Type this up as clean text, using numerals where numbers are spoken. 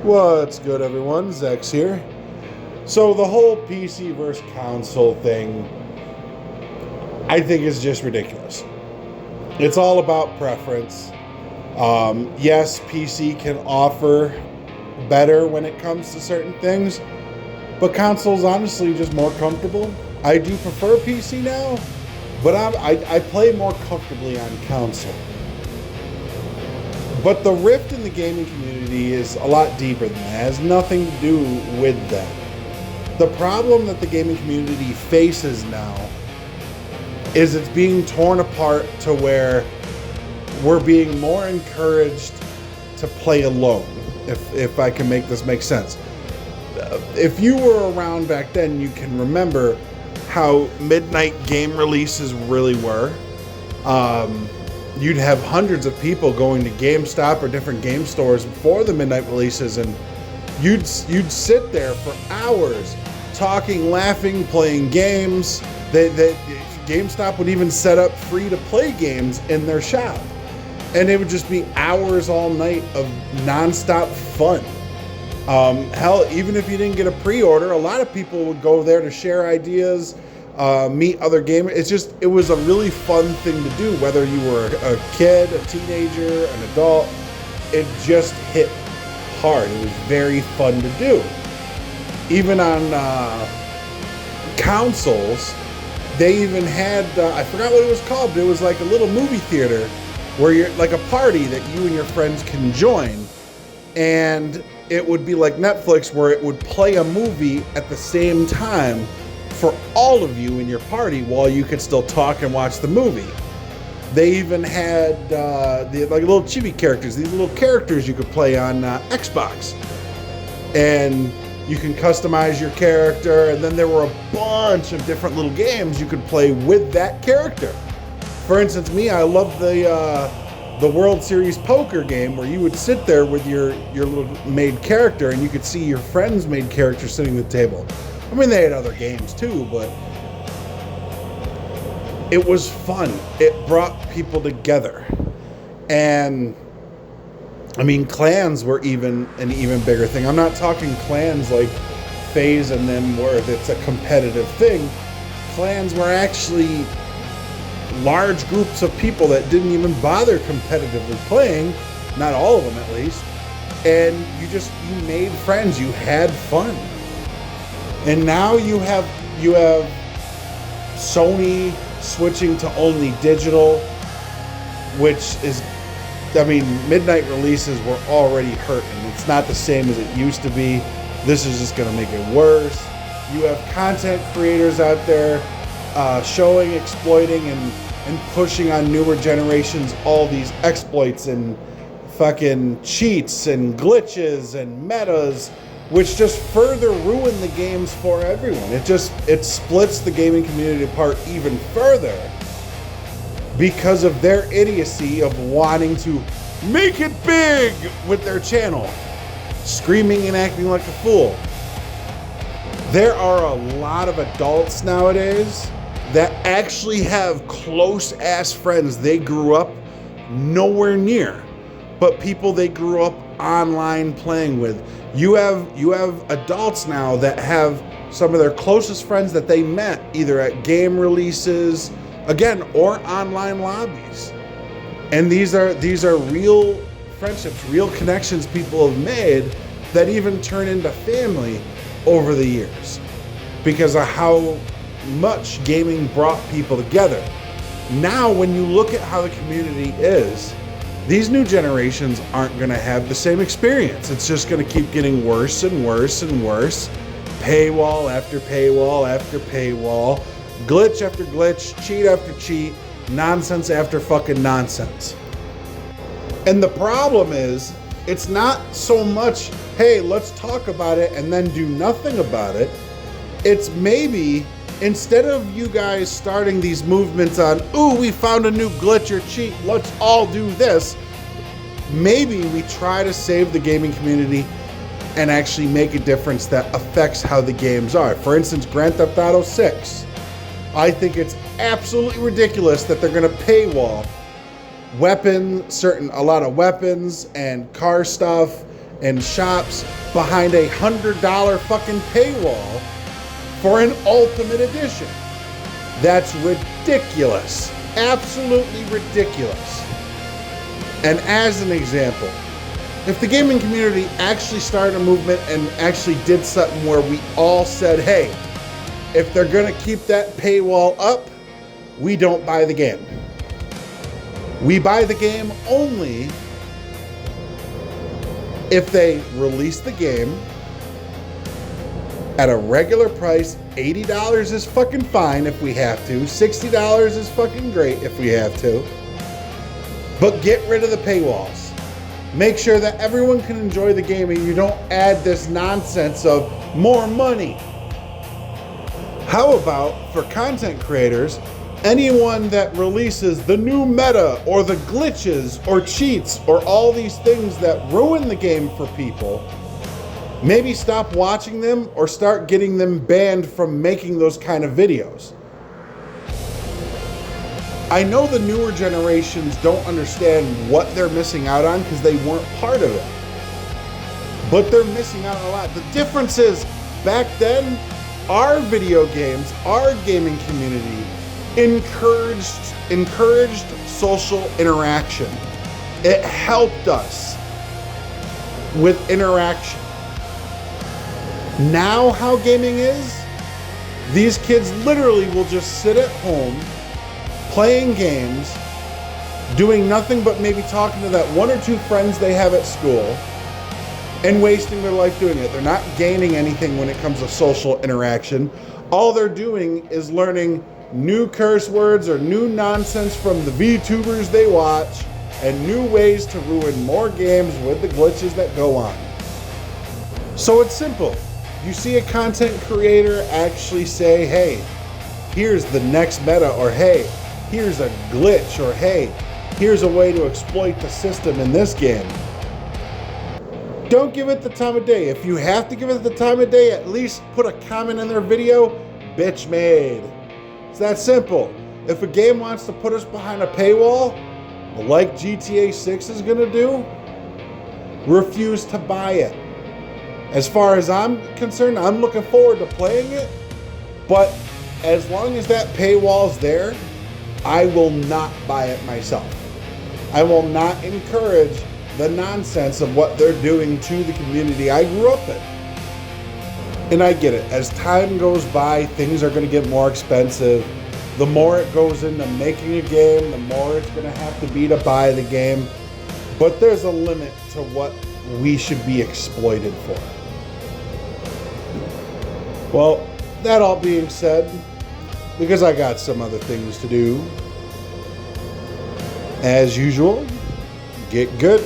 What's good, everyone? Zex here. So the whole PC versus console thing, I think is just ridiculous. It's all about preference. Yes, PC can offer better when it comes to certain things, but console's honestly just more comfortable. I do prefer PC now, but I play more comfortably on console. But the rift in the gaming community is a lot deeper than that. It has nothing to do with that. The problem that the gaming community faces now is it's being torn apart to where we're being more encouraged to play alone, if I can make this make sense. If you were around back then, you can remember how midnight game releases really were. You'd have hundreds of people going to GameStop or different game stores before the midnight releases, and you'd sit there for hours talking, laughing, playing games. GameStop would even set up free-to-play games in their shop, and it would just be hours all night of nonstop fun. Hell, even if you didn't get a pre-order, a lot of people would go there to share ideas, meet other gamers. It was a really fun thing to do, whether you were a kid, a teenager, an adult. It just hit hard. It was very fun to do. Even on consoles, they even had, I forgot what it was called, but it was like a little movie theater where you're like a party that you and your friends can join. And it would be like Netflix, where it would play a movie at the same time for all of you in your party while you could still talk and watch the movie. They even had like little chibi characters, these little characters you could play on Xbox. And you can customize your character, and then there were a bunch of different little games you could play with that character. For instance, I love the World Series poker game, where you would sit there with your little made character, and you could see your friend's made character sitting at the table. I mean, they had other games too, but it was fun. It brought people together. And I mean, clans were an even bigger thing. I'm not talking clans like FaZe and them where it's a competitive thing. Clans were actually large groups of people that didn't even bother competitively playing, not all of them at least, and you made friends, you had fun. And now you have Sony switching to only digital, which is, I mean, midnight releases were already hurting. It's not the same as it used to be. This is just going to make it worse. You have content creators out there showing, exploiting, and pushing on newer generations all these exploits and fucking cheats and glitches and metas, which just further ruin the games for everyone. It splits the gaming community apart even further because of their idiocy of wanting to make it big with their channel, screaming and acting like a fool. There are a lot of adults nowadays that actually have close-ass friends they grew up nowhere near, but people they grew up online playing with. You have adults now that have some of their closest friends that they met either at game releases, again, or online lobbies. And these are real friendships, real connections people have made that even turn into family over the years because of how much gaming brought people together. Now, when you look at how the community is, these new generations aren't going to have the same experience. It's just going to keep getting worse and worse and worse. Paywall after paywall after paywall. Glitch after glitch. Cheat after cheat. Nonsense after fucking nonsense. And the problem is, it's not so much, hey, let's talk about it and then do nothing about it. It's maybe, instead of you guys starting these movements on, ooh, we found a new glitch or cheat, let's all do this, maybe we try to save the gaming community and actually make a difference that affects how the games are. For instance, Grand Theft Auto 6. I think it's absolutely ridiculous that they're going to paywall a lot of weapons and car stuff and shops behind $100 fucking paywall for an Ultimate Edition. That's ridiculous. Absolutely ridiculous. And as an example, if the gaming community actually started a movement and actually did something where we all said, hey, if they're going to keep that paywall up, we don't buy the game. We buy the game only if they release the game at a regular price. $80 is fucking fine if we have to. $60 is fucking great if we have to. But get rid of the paywalls. Make sure that everyone can enjoy the game and you don't add this nonsense of more money. How about for content creators, anyone that releases the new meta or the glitches or cheats or all these things that ruin the game for people, maybe stop watching them or start getting them banned from making those kind of videos. I know the newer generations don't understand what they're missing out on because they weren't part of it. But they're missing out a lot. The difference is, back then, our video games, our gaming community encouraged social interaction. It helped us with interaction. Now how gaming is, these kids literally will just sit at home playing games, doing nothing but maybe talking to that one or two friends they have at school and wasting their life doing it. They're not gaining anything when it comes to social interaction. All they're doing is learning new curse words or new nonsense from the VTubers they watch and new ways to ruin more games with the glitches that go on. So it's simple. You see a content creator actually say, hey, here's the next meta, or hey, here's a glitch, or hey, here's a way to exploit the system in this game. Don't give it the time of day. If you have to give it the time of day, at least put a comment in their video, bitch made. It's that simple. If a game wants to put us behind a paywall, like GTA 6 is gonna do, refuse to buy it. As far as I'm concerned, I'm looking forward to playing it, but as long as that paywall's there, I will not buy it myself. I will not encourage the nonsense of what they're doing to the community I grew up in. And I get it. As time goes by, things are going to get more expensive. The more it goes into making a game, the more it's going to have to be to buy the game. But there's a limit to what we should be exploited for. Well, that all being said, because I got some other things to do, as usual, get good.